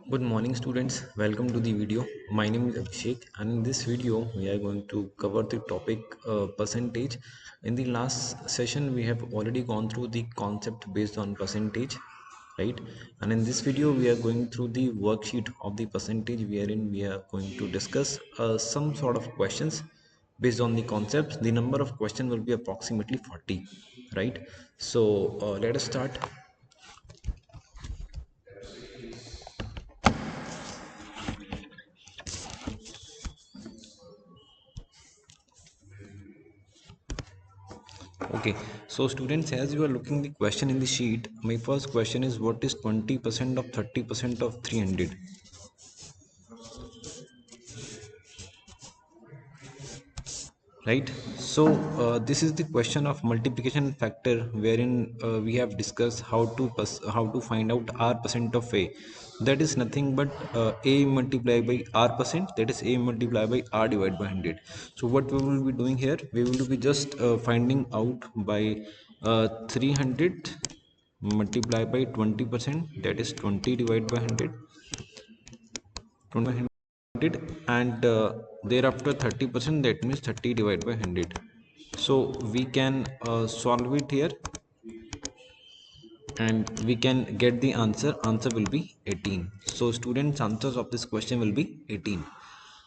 Good morning students, welcome to the video. My name is Abhishek and in this video we are going to cover the topic percentage. In the last session we have already gone through the concept based on percentage, right? And in this video we are going through the worksheet of the percentage wherein we are going to discuss some sort of questions based on the concepts. The number of questions will be approximately 40, right? So let us start. Okay, so students, as you are looking the question in the sheet, my first question is what is 20% of 30% of 300, right? So this is the question of multiplication factor wherein we have discussed how to find out r percent of a. That is nothing but a multiplied by r percent, that is a multiplied by r divided by 100. So what we will be doing here, we will be just finding out by 300 multiplied by 20%, that is 20 divided by 100, 20 by 100, and thereafter 30%, that means 30 divided by 100. So we can solve it here and we can get the answer will be 18. So students, answers of this question will be 18.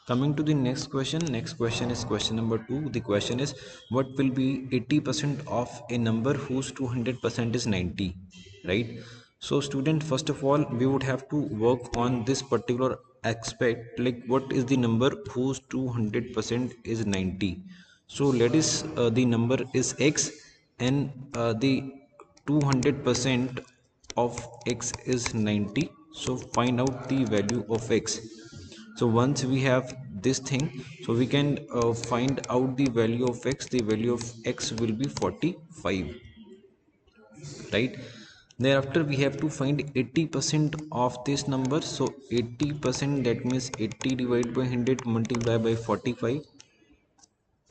Coming to the next question is question number 2. The question is what will be 80% of a number whose 200% is 90, right? So student, first of all we would have to work on this particular aspect, like what is the number whose 200% is 90. So let us the number is x and the 200% of x is 90. So find out the value of x. So once we have this thing, so we can find out the value of x. The value of x will be 45, right? Thereafter we have to find 80% of this number. So 80%, that means 80 divided by 100 multiplied by 45.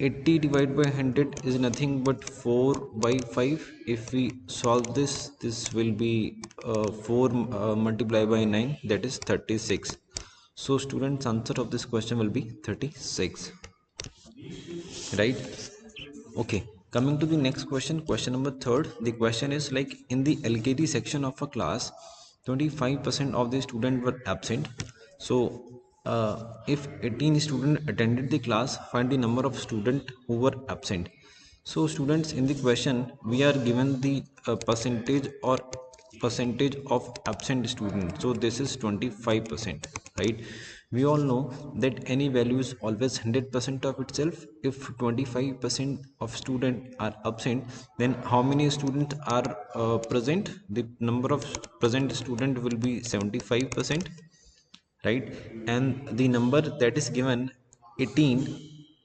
80 divided by 100 is nothing but 4 by 5. If we solve this, this will be 4 multiplied by 9, that is 36. So students, answer of this question will be 36, right? Okay, coming to the next question, question number third. The question is like in the LKT section of a class, 25% of the students were absent. So if 18 students attended the class, find the number of students who were absent. So students, in the question we are given the percentage or percentage of absent students. So this is 25%, right? We all know that any value is always 100% of itself. If 25% of students are absent, then how many students are present? The number of present student will be 75%, right? And the number that is given 18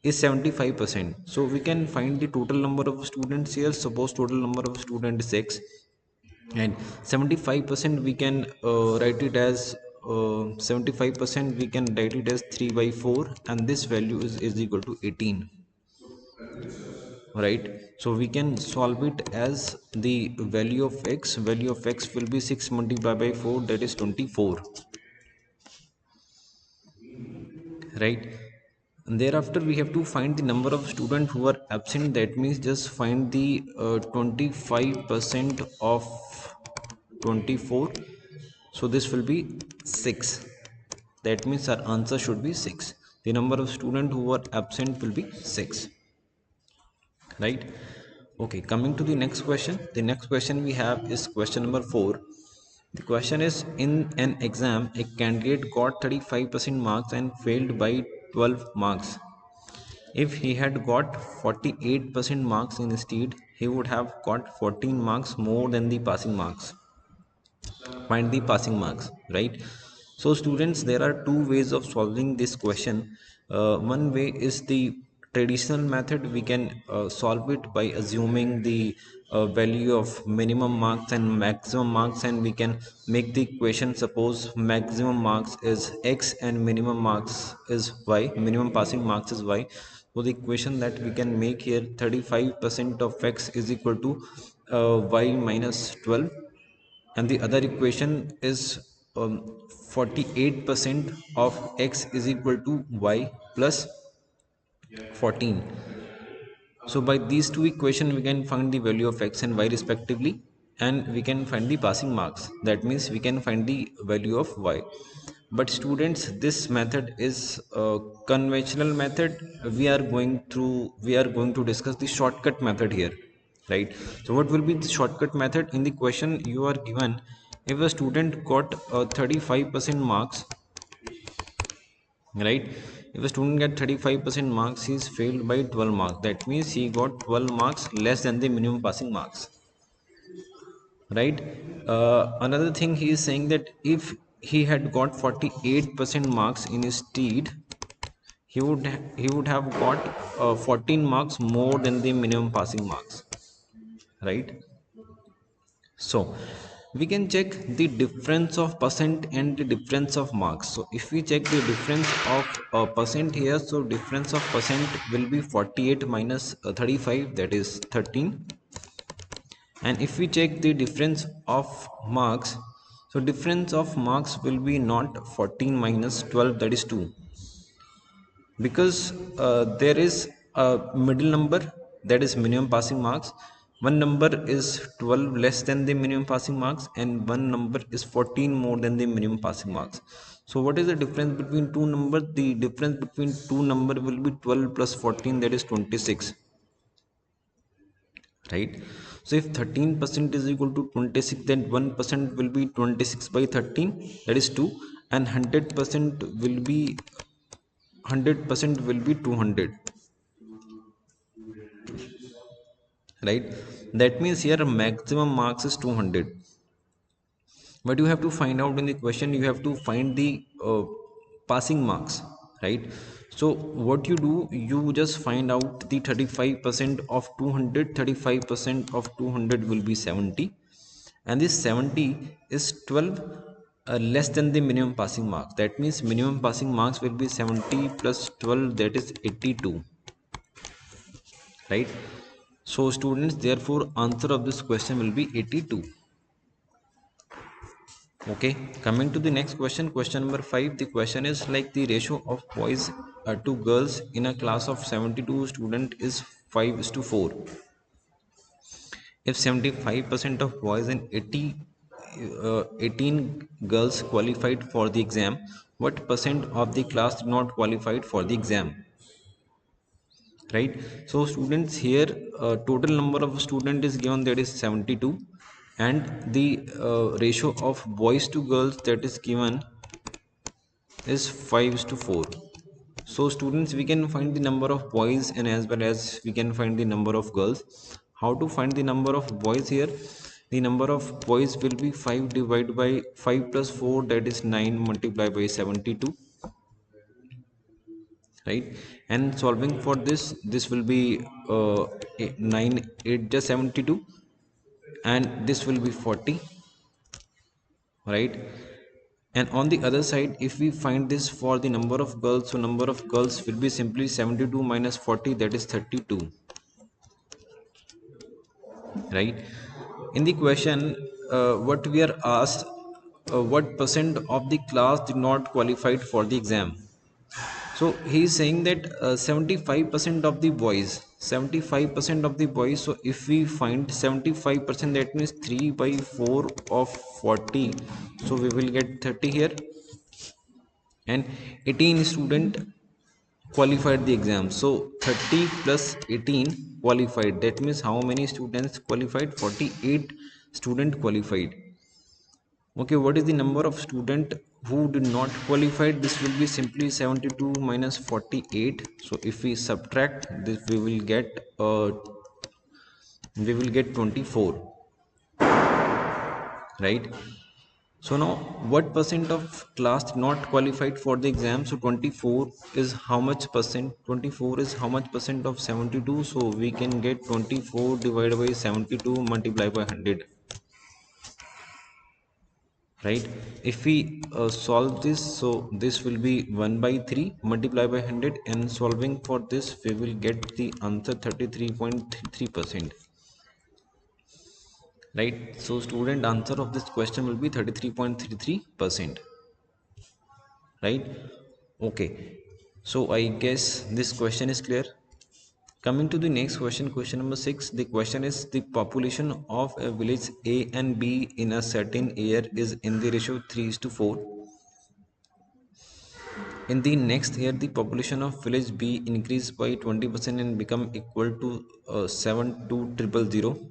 is 75%. So we can find the total number of students here. Suppose total number of students is x, and 75% we can write it as 75% we can write it as 3 by 4, and this value is equal to 18, right? So we can solve it as the value of x will be 6 multiplied by 4, that is 24, right? And thereafter we have to find the number of students who are absent. That means just find the 25% of 24. So this will be 6. That means our answer should be 6. The number of students who are absent will be 6, right? Okay, coming to the next question. The next question we have is question number 4. The question is, in an exam a candidate got 35% marks and failed by 12 marks. If he had got 48% marks instead, he would have got 14 marks more than the passing marks. Find the passing marks, right? So students, there are two ways of solving this question. One way is the traditional method. We can solve it by assuming the value of minimum marks and maximum marks, and we can make the equation. Suppose maximum marks is x and minimum marks is y, minimum passing marks is y. So the equation that we can make here, 35% of x is equal to y minus 12, and the other equation is 48% of x is equal to y plus 14. So by these two equations we can find the value of x and y respectively, and we can find the passing marks. That means we can find the value of y. But students, this method is a conventional method. We are going to discuss the shortcut method here, right? So what will be the shortcut method? In the question you are given, if a student got 35% marks, right? If a student get 35% marks, he is failed by 12 marks. That means he got 12 marks less than the minimum passing marks, right? Another thing, he is saying that if he had got 48% marks in his steed, he would have got 14 marks more than the minimum passing marks, right? So we can check the difference of percent and the difference of marks. So if we check the difference of percent here, so difference of percent will be 48 minus 35, that is 13. And if we check the difference of marks, so difference of marks will be not 14 minus 12, that is 2, because there is a middle number, that is minimum passing marks. One number is 12 less than the minimum passing marks, and one number is 14 more than the minimum passing marks. So what is the difference between two numbers? The difference between two number will be 12 plus 14, that is 26, right? So if 13% is equal to 26, then 1% will be 26 by 13, that is 2, and 100% will be 200, right? That means here maximum marks is 200. But you have to find out in the question, you have to find the passing marks, right? So what you do, you just find out the 35% of 200. 35% of 200 will be 70, and this 70 is 12 less than the minimum passing marks. That means minimum passing marks will be 70 plus 12, that is 82, right? So students, therefore answer of this question will be 82. Okay, coming to the next question, question number 5. The question is like the ratio of boys to girls in a class of 72 student is 5 is to 4. If 75% of boys and 18 girls qualified for the exam, what percent of the class did not qualified for the exam, right? So students, here total number of student is given, that is 72, and the ratio of boys to girls that is given is 5 is to 4. So students, we can find the number of boys and as well as we can find the number of girls. How to find the number of boys here? The number of boys will be 5 divided by 5 plus 4, that is 9, multiplied by 72, right? And solving for this will be 9 8 just 72, and this will be 40, right? And on the other side, if we find this for the number of girls, so number of girls will be simply 72 minus 40, that is 32, right? In the question, what we are asked, what percent of the class did not qualified for the exam. So he is saying that 75% of the boys, 75% of the boys. So if we find 75%, that means 3 by 4 of 40, so we will get 30 here. And 18 student qualified the exam, so 30 plus 18 qualified, that means how many students qualified? 48 student qualified. Okay, what is the number of student who did not qualify? This will be simply 72 minus 48. So if we subtract this, we will get 24, right? So now, what percent of class not qualified for the exam? So 24 is how much percent? 24 is how much percent of 72? So we can get 24 divided by 72 multiplied by 100, right? If we solve this, so this will be 1 by 3 multiplied by 100, and solving for this we will get the answer 33.3%, right? So student, answer of this question will be 33.33%. right? Okay, so I guess this question is clear. Coming to the next question, question number 6. The question is the population of a village A and B in a certain year is in the ratio 3 is to 4. In the next year, the population of village B increased by 20% and become equal to 72000.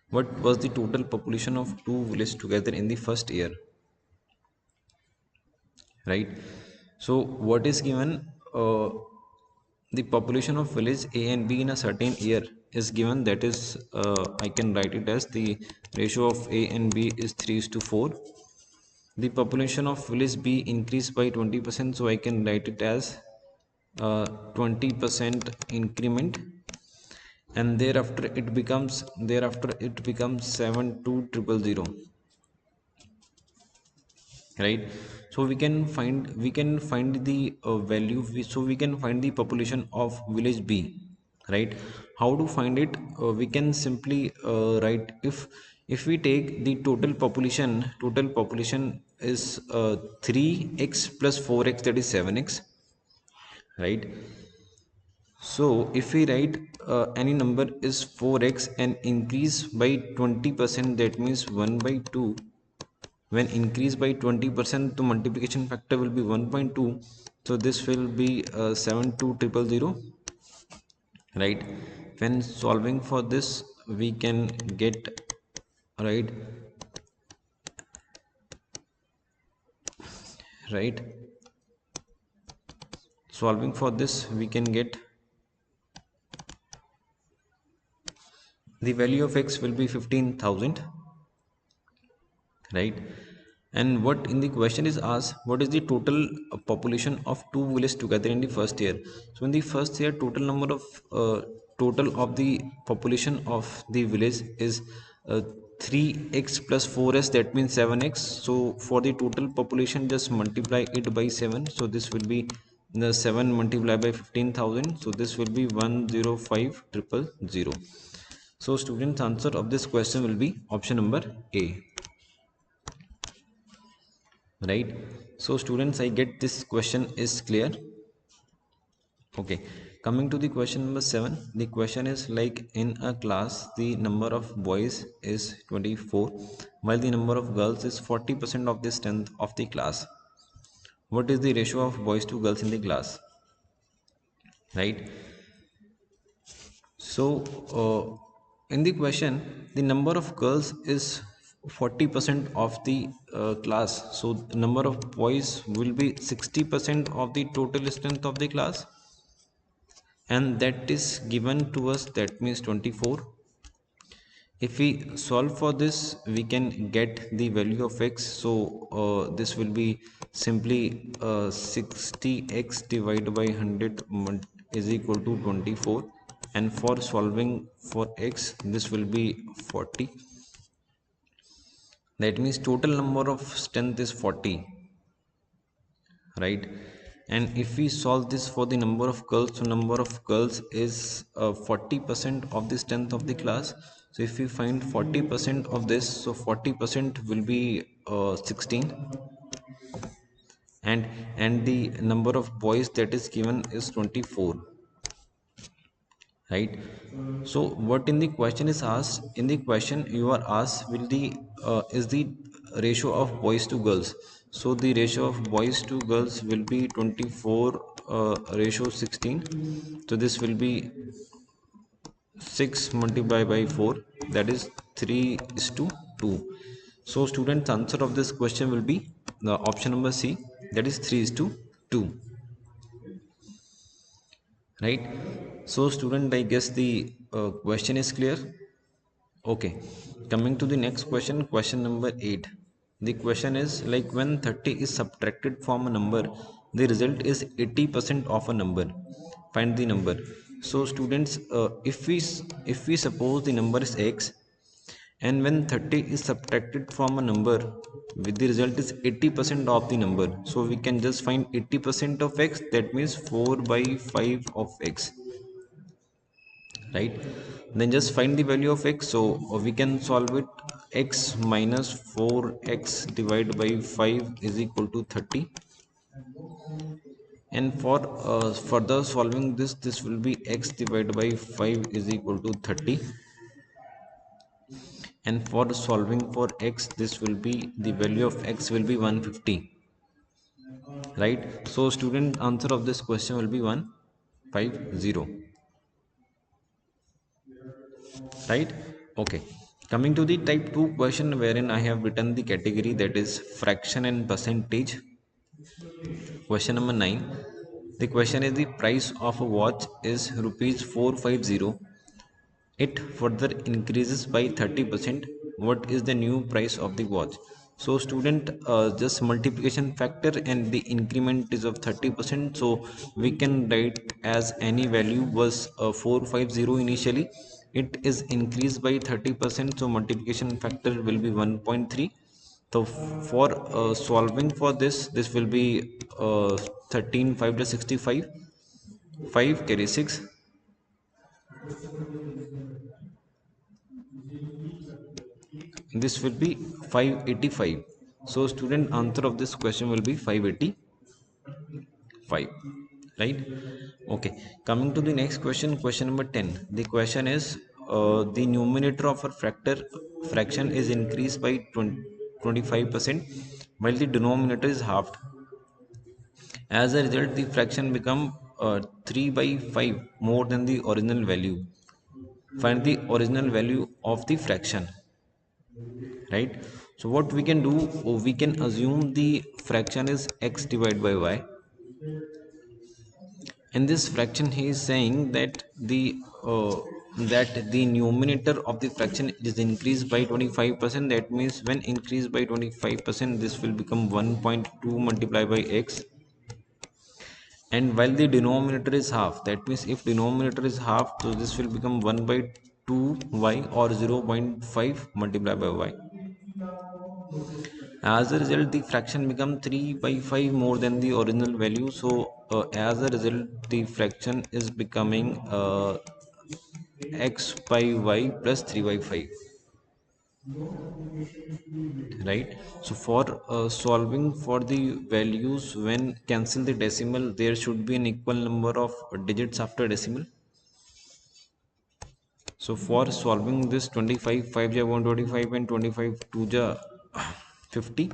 What was the total population of two villages together in the first year? Right. So what is given? The population of village A and B in a certain year is given. That is, I can write it as the ratio of A and B is 3 is to 4. The population of village B increased by 20%, so I can write it as 20% increment, and thereafter it becomes 72000, right? So we can find the value, so we can find the population of village B, right? How to find it? We can simply write, if we take the total population is 3x plus 4x, that is 7x, right? So if we write any number is 4x and increase by 20%, that means 1 by 2. When increase by 20%, the multiplication factor will be 1.2. So this will be 72000, right? When solving for this, we can get, right, right. Solving for this, we can get the value of x will be 15,000, right? And what in the question is asked, what is the total population of two villages together in the first year? So in the first year, total of the population of the village is 3x plus 4s, that means 7x. So for the total population, just multiply it by 7. So this will be the 7 multiplied by 15,000, so this will be 105,000. So students, answer of this question will be option number A, right? So students, I get this question is clear. Okay, coming to the question number 7. The question is like, in a class the number of boys is 24 while the number of girls is 40% of the strength of the class. What is the ratio of boys to girls in the class, right? So in the question, the number of girls is 40% of the class, so the number of boys will be 60% of the total strength of the class, and that is given to us, that means 24. If we solve for this, we can get the value of x. So this will be simply 60x divided by 100 is equal to 24, and for solving for x, this will be 40. That means total number of strength is 40, right? And if we solve this for the number of girls, so number of girls is 40% of the strength of the class. So if we find 40% of this, so 40% will be 16, and the number of boys that is given is 24, right? So what in the question is asked, in the question you are asked, will the is the ratio of boys to girls. So the ratio of boys to girls will be 24 ratio 16. So this will be 6 multiplied by 4, that is 3 is to 2. So students, answer of this question will be the option number C, that is 3 is to 2, right? So student, I guess the question is clear. Okay, coming to the next question, question number 8. The question is like, when 30 is subtracted from a number, the result is 80% of a number. Find the number. So students, if we suppose the number is x, and when 30 is subtracted from a number, with the result is 80% of the number, so we can just find 80% of x, that means 4 by 5 of x, right? Then just find the value of x. So we can solve it. X minus 4x divided by 5 is equal to 30, And for further solving this will be x divided by 5 is equal to 30. And for solving for x, this will be the value of x will be 150, right? So student answer of this question will be 150, right? Okay, coming to the type 2 question, wherein I have written the category, that is fraction and percentage. Question number 9. The question is, the price of a watch is rupees 450. It further increases by 30%. What is the new price of the watch? So student, just multiplication factor and the increment is of 30%, so we can write as any value was 450 initially. It is increased by 30%, so multiplication factor will be 1.3. So for solving for this will be 13 5 to 65, 5 carry 6, this will be 585. So student answer of this question will be 585, right? Okay, coming to the next question, question number 10. The question is, the numerator of a fraction is increased by 25% while the denominator is halved. As a result, the fraction become 3 by 5 more than the original value. Find the original value of the fraction, right? So what we can do, we can assume the fraction is x divided by y. In this fraction he is saying that uh, the numerator of the fraction is increased by 25%. That means when increased by 25%, this will become 1.2 multiplied by x. And while the denominator is half, that means if denominator is half, so this will become 1 by 2y, or 0.5 multiplied by y. As a result, the fraction become 3 by 5 more than the original value. So as a result, the fraction is becoming x by y plus 3 by 5, right? So for solving for the values, when cancel the decimal, there should be an equal number of digits after decimal. So for solving this, 25 5 ja 125 and 25 2 ja 50.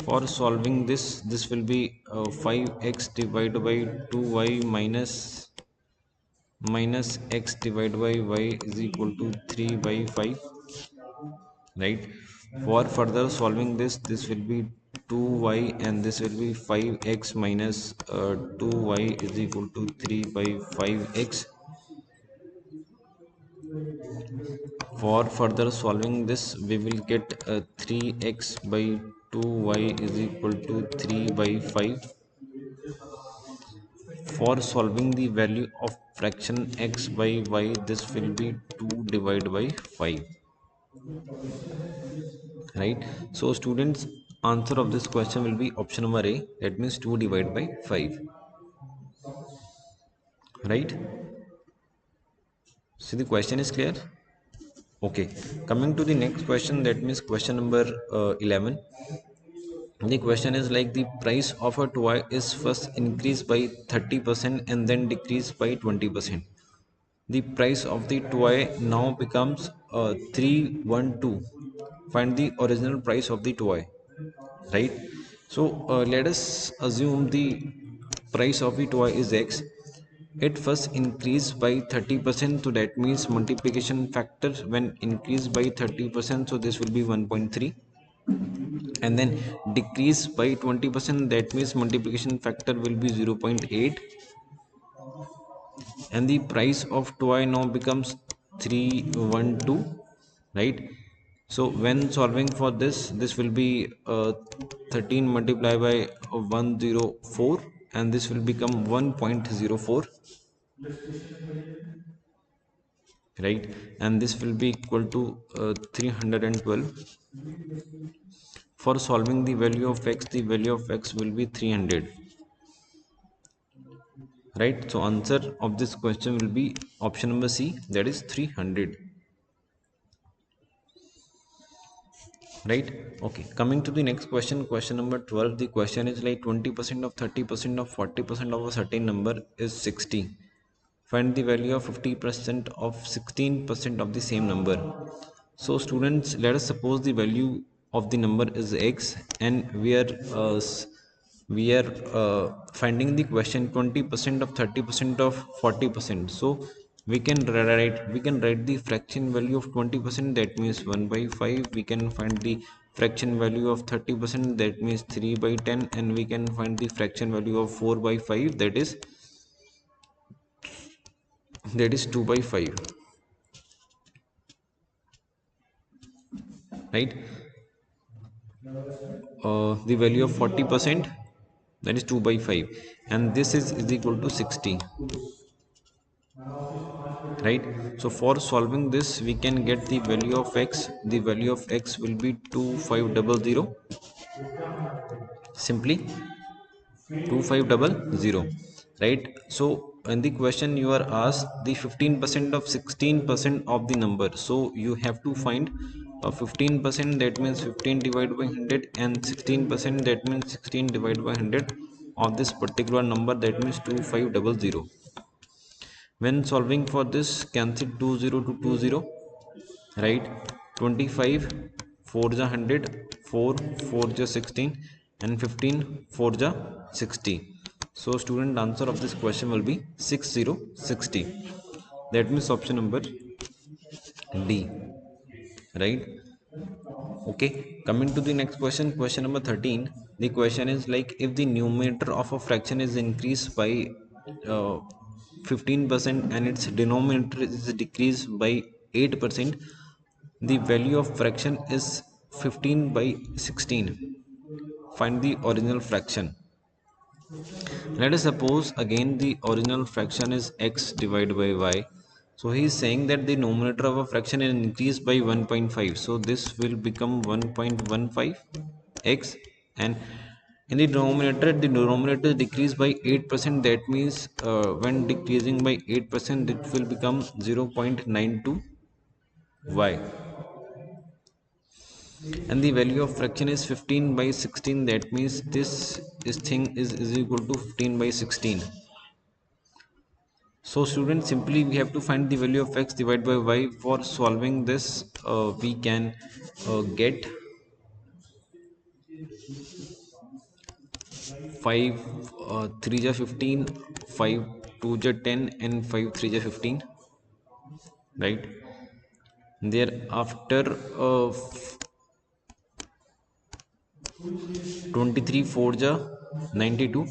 For solving this will be 5x divided by 2y minus x divided by y is equal to 3 by 5, right? For further solving this will be 2y, and this will be 5x minus 2y is equal to 3 by 5x. For further solving this, we will get 3x by 2y is equal to 3 by 5. For solving the value of fraction x by y, this will be 2 divided by 5, right? So students, answer of this question will be option number A, that means 2 divided by 5, right? So the question is clear. Okay, coming to the next question, that means question number 11. The question is like, the price of a toy is first increased by 30% and then decreased by 20%. The price of the toy now becomes 312. Find the original price of the toy, right? So let us assume the price of the toy is x. It first increased by 30%, so that means multiplication factor when increased by 30%, so this will be 1.3. And then decrease by 20%, that means multiplication factor will be 0.8. And the price of toy now becomes 312, right? So when solving for this will be 13 multiplied by 104, and this will become 1.04, right? And this will be equal to 312. For solving the value of x, the value of x will be 300, right? So answer of this question will be option number C, that is 300. right? Okay, coming to the next question, question number 12. The question is like 20% of 30% of 40% of a certain number is 60. Find the value of 50% of 16% of the same number. So students, let us suppose the value of the number is x, and we are finding the question 20% of 30% of 40%. So we can write the fraction value of 20%, that means 1 by 5. We can find the fraction value of 30%, that means 3 by 10, and we can find the fraction value of 4 by 5, that is 2 by 5, right? The value of 40%, that is 2 by 5, and this is equal to 60, right? So for solving this, we can get the value of x. The value of x will be 2500, simply 2500, right? So in the question you are asked the 15% of 16% of the number, so you have to find 15%, that means 15 divided by 100, and 16%, that means 16 divided by 100 of this particular number, that means 2500. When solving for this, cancel 20 to 20, right? 25 4 ja 100, 4 4 ja 16, and 15 4 ja 60. So student, answer of this question will be 6060. That means option number D, right? Okay, coming to the next question, question number 13. The question is like, if the numerator of a fraction is increased by 15% and its denominator is decreased by 8%, the value of fraction is 15 by 16. Find the original fraction. Let us suppose again the original fraction is x divided by y. So he is saying that the numerator of a fraction is increased by 1.5, so this will become 1.15 x, and in the denominator decreased by 8%, that means when decreasing by 8%, it will become 0.92 y, and the value of fraction is 15 by 16, that means this thing is equal to 15 by 16. So students, simply we have to find the value of x divided by y. For solving this, we can get 5 3 ja 15, 5 2 ja 10, and 5 3 ja 15, right? Thereafter, 23 4 ja 92,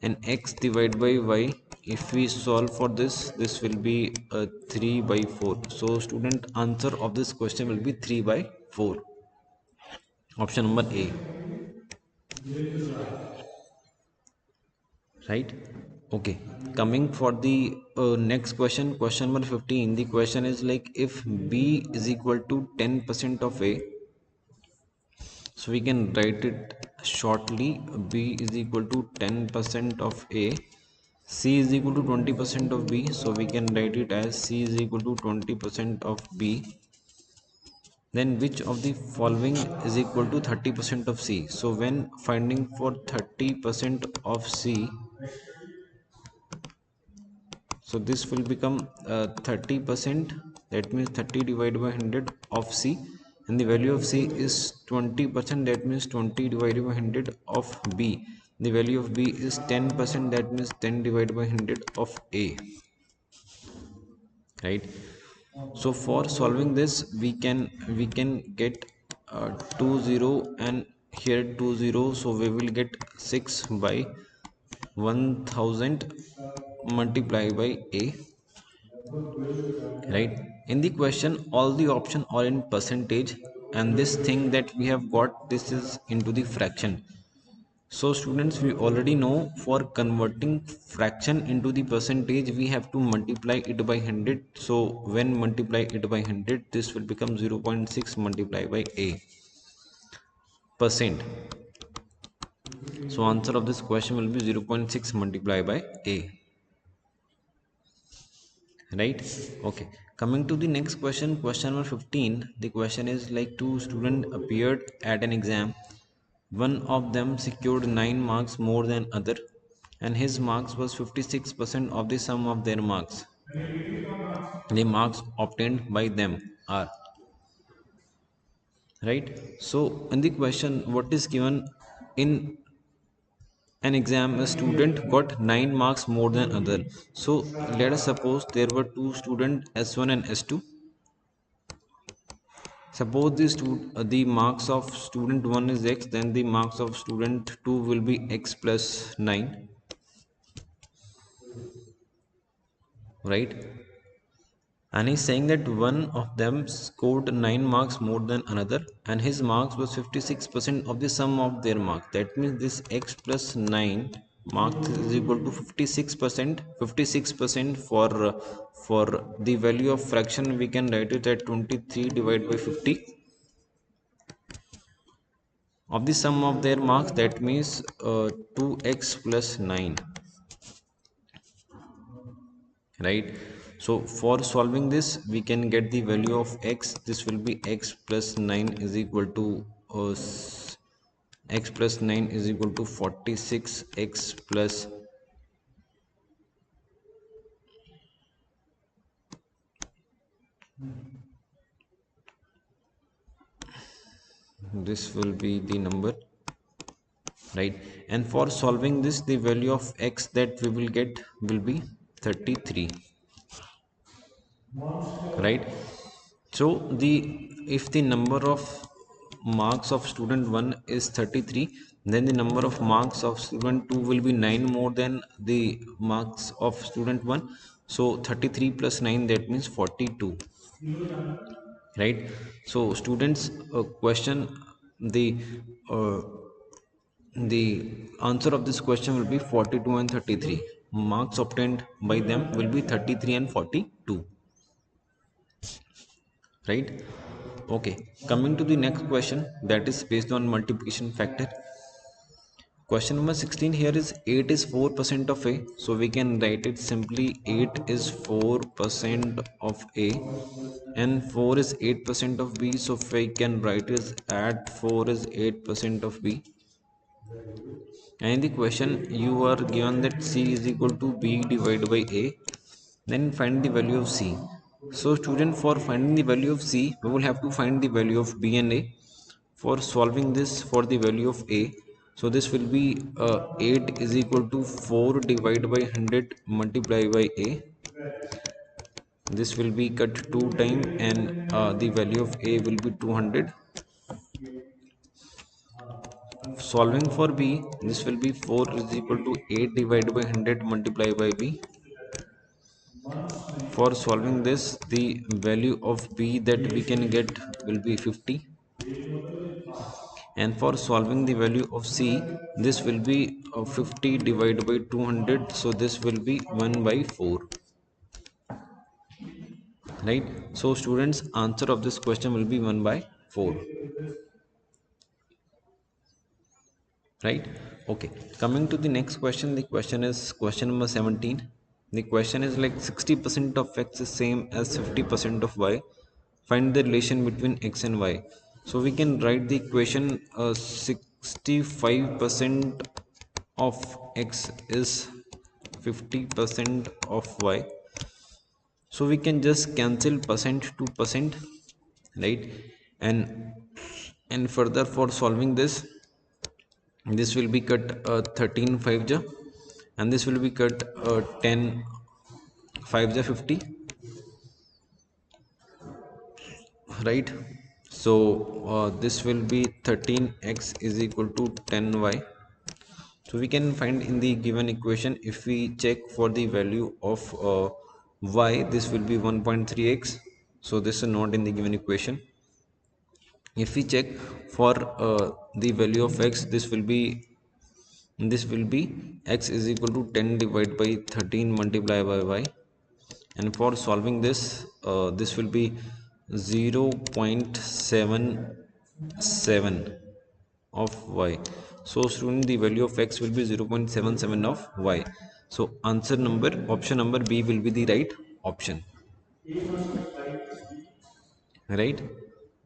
and x divided by y, if we solve for this will be 3 by 4. So student, answer of this question will be 3 by 4, option number A, right? Okay, coming for the next question, question number 15. The question is like, if b is equal to 10% of a, so we can write it shortly. B is equal to 10% of a, c is equal to 20% of b, so we can write it as c is equal to 20% of b. Then which of the following is equal to 30% of c? So when finding for 30% of c, so this will become 30%, that means 30 divided by 100 of c, and the value of c is 20%, that means 20 divided by 100 of b. The value of b is 10%, that means 10 divided by 100 of a, right? So for solving this, we can get 2 0 and here 2 0, so we will get 6 by 1000 multiplied by a, right? In the question, all the options are in percentage, and this thing that we have got, this is into the fraction. So students, we already know for converting fraction into the percentage, we have to multiply it by 100. So when multiply it by 100, this will become 0.6 multiplied by a percent. So answer of this question will be 0.6 multiplied by a. right? Okay, coming to the next question, question number 15. The question is like two students appeared at an exam. One of them secured 9 marks more than other, and his marks was 56% of the sum of their marks. The marks obtained by them are, right? So in the question, what is given in an exam, a student got 9 marks more than other. So let us suppose there were two students, S1 and S2. Suppose the marks of student 1 is x, then the marks of student 2 will be x plus 9, right? And he's saying that one of them scored 9 marks more than another, and his marks was 56% of the sum of their marks. That means this x plus 9 marks is equal to 56%. 56% for the value of fraction, we can write it at 23 divided by 50 of the sum of their marks. That means 2x plus 9, right? So for solving this, we can get the value of x. This will be x plus 9 is equal to x plus 9 is equal to 46. X plus, this will be the number, right? And for solving this, the value of x that we will get will be 33, right? So the, if the number of marks of student 1 is 33, then the number of marks of student 2 will be 9 more than the marks of student 1. So 33 plus 9, that means 42, right? So students, question, the uh, the answer of this question will be 42 and 33. Marks obtained by them will be 33 and 42, right? Okay, coming to the next question, that is based on multiplication factor. Question number 16 here is 8 is 4% of A. So we can write it simply, 8 is 4% of A and 4 is 8% of B. So we can write is at 4 is 8% of B. And in the question you are given that C is equal to B divided by A. Then find the value of C. So student, for finding the value of C, we will have to find the value of B and A. For solving this for the value of A, so this will be 8 is equal to 4 divided by 100 multiplied by A. This will be cut 2 times, and the value of A will be 200. Solving for B, this will be 4 is equal to 8 divided by 100 multiplied by B. For solving this, the value of B that we can get will be 50. And for solving the value of C, this will be 50 divided by 200. So this will be 1 by 4, right? So students, answer of this question will be 1 by 4, right? Okay, coming to the next question, the question is question number 17. The question is like 60% of x is same as 50% of y. Find the relation between x and y. So we can write the equation, 65% of x is 50% of y. So we can just cancel percent to percent, right? And further, for solving this will be cut 13 5 ja, and this will be cut 10 5 ja 50, right? So this will be 13x is equal to 10y. So we can find in the given equation, if we check for the value of y, this will be 1.3x. So this is not in the given equation. If we check for the value of x, this will be x is equal to 10 divided by 13 multiplied by y. And for solving this will be 0.77 of y. So student, the value of x will be 0.77 of y. So answer number, option number B will be the right option. Right?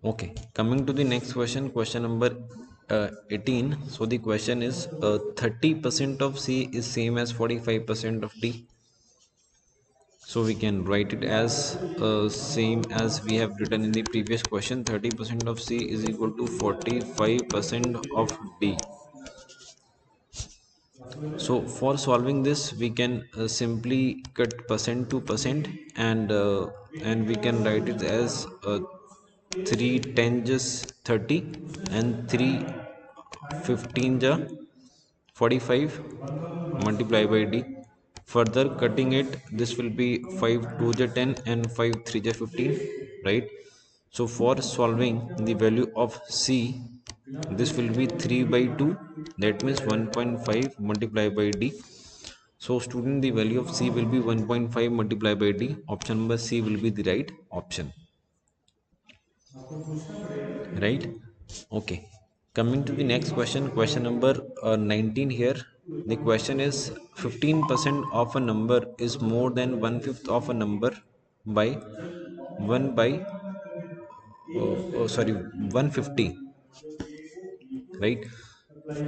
Okay, coming to the next question, question number 18. So the question is 30% of C is same as 45% of D. So we can write it as same as we have written in the previous question. 30% of C is equal to 45% of D. So for solving this, we can simply cut percent to percent, and we can write it as 3 10 just 30 and 3 15 ja 45 multiply by D. Further cutting it, this will be 5 2 ja 10 and 5 3 ja 15, right? So for solving the value of C, this will be 3 by 2, that means 1.5 multiplied by D. So student, the value of C will be 1.5 multiplied by D. Option number C will be the right option. Right? Okay. Coming to the next question, question number 19 here. The question is 15% of a number is more than one fifth of a number by 1 by sorry 150, right?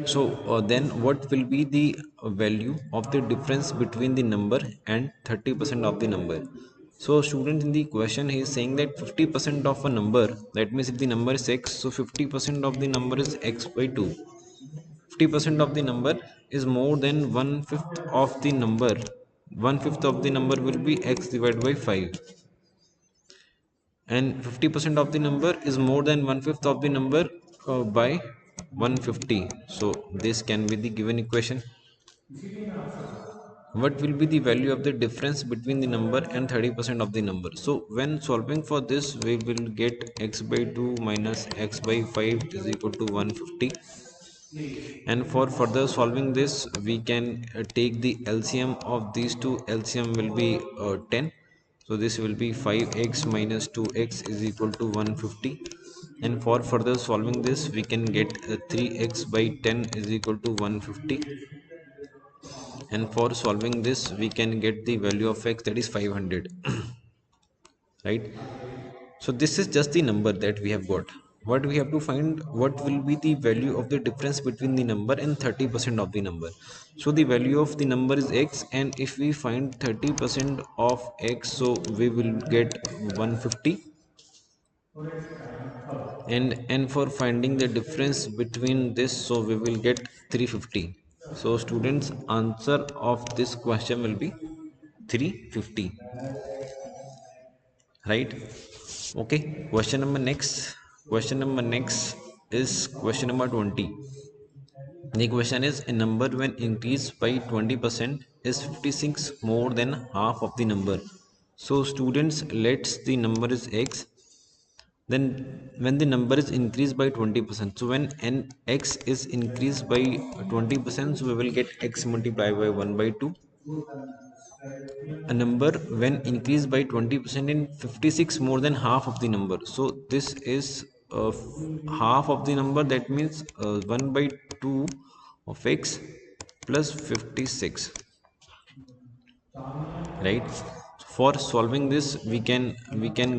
So then what will be the value of the difference between the number and 30% of the number? So students, in the question he is saying that 50% of a number, that means if the number is x, so 50% of the number is x by 2. 50% of the number is more than one fifth of the number. One fifth of the number will be x divided by 5, and 50% of the number is more than one fifth of the number by 150. So this can be the given equation. What will be the value of the difference between the number and 30% of the number? So when solving for this, we will get x by 2 minus x by 5 is equal to 150. And for further solving this, we can take the LCM of these two. LCM will be 10. So this will be 5x minus 2x is equal to 150. And for further solving this, we can get 3x by 10 is equal to 150. And for solving this, we can get the value of x, that is 500. Right? So this is just the number that we have got. What we have to find, what will be the value of the difference between the number and 30% of the number. So the value of the number is x, and if we find 30% of x, so we will get 150. And for finding the difference between this, so we will get 350. So students, answer of this question will be 350. Right? Okay, question number next is question number 20. The question is, a number when increased by 20% is 56 more than half of the number. So students, let's the number is x, then when the number is increased by 20%, so when n x is increased by 20%, so we will get x multiplied by 1 by 2. A number when increased by 20% in 56 more than half of the number, so this is half of the number, that means 1 by 2 of x plus 56, right? For solving this, we can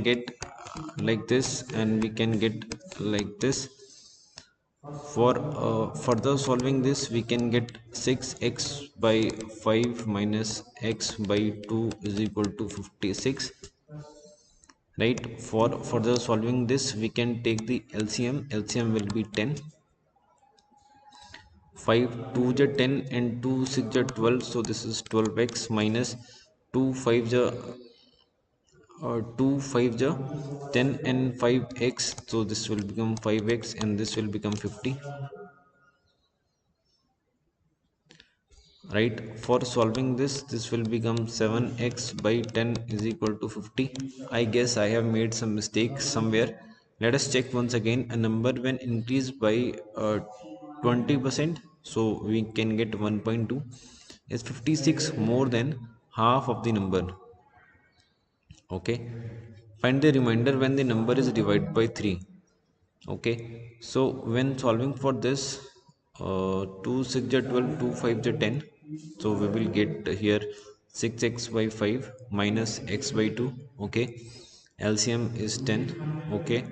get like this, and we can get like this. For further solving this, we can get 6x by 5 minus x by 2 is equal to 56, right? For further solving this, we can take the LCM. LCM will be 10. 5 2 ja 10 and 2 6 ja 12, so this is 12x minus 2 5 ja 2 5 ja 10 and 5x, so this will become 5x and this will become 50. Right? For solving this will become 7x by 10 is equal to 50. I guess I have made some mistake somewhere. Let us check once again. A number when increased by 20%, so we can get 1.2 is 56 more than half of the number. Okay, find the remainder when the number is divided by 3. Okay, so when solving for this, 2 6 ja 12, 2 5 ja 10, so we will get here 6x by 5 minus x by 2. Okay, LCM is 10. Okay,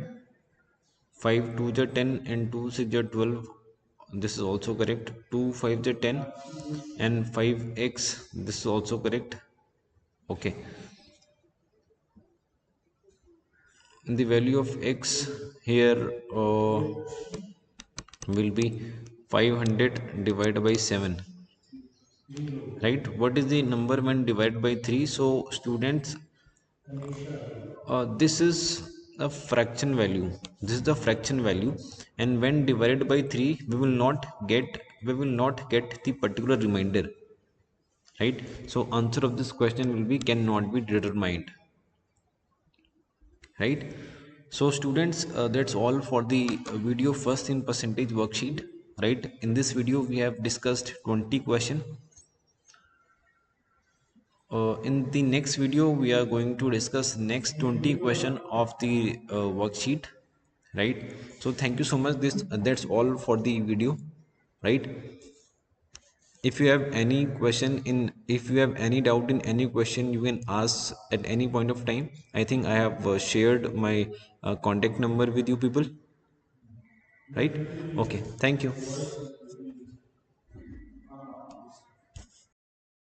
5 2 the 10 and 2 6 the 12. This is also correct. 2 5 the 10 and 5x. This is also correct. Okay, and the value of x here will be 500 divided by 7, right? What is the number when divided by 3? So students, this is a fraction value. This is the fraction value, and when divided by 3 we will not get the particular remainder, right? So answer of this question will be cannot be determined, right? So students, that's all for the video first in percentage worksheet, right? In this video we have discussed 20 question. In the next video we are going to discuss next 20 question of the worksheet, right? So thank you so much. This That's all for the video, right? If you have any question in if you have any doubt in any question, you can ask at any point of time. I think I have shared my contact number with you people, right? Okay, thank you.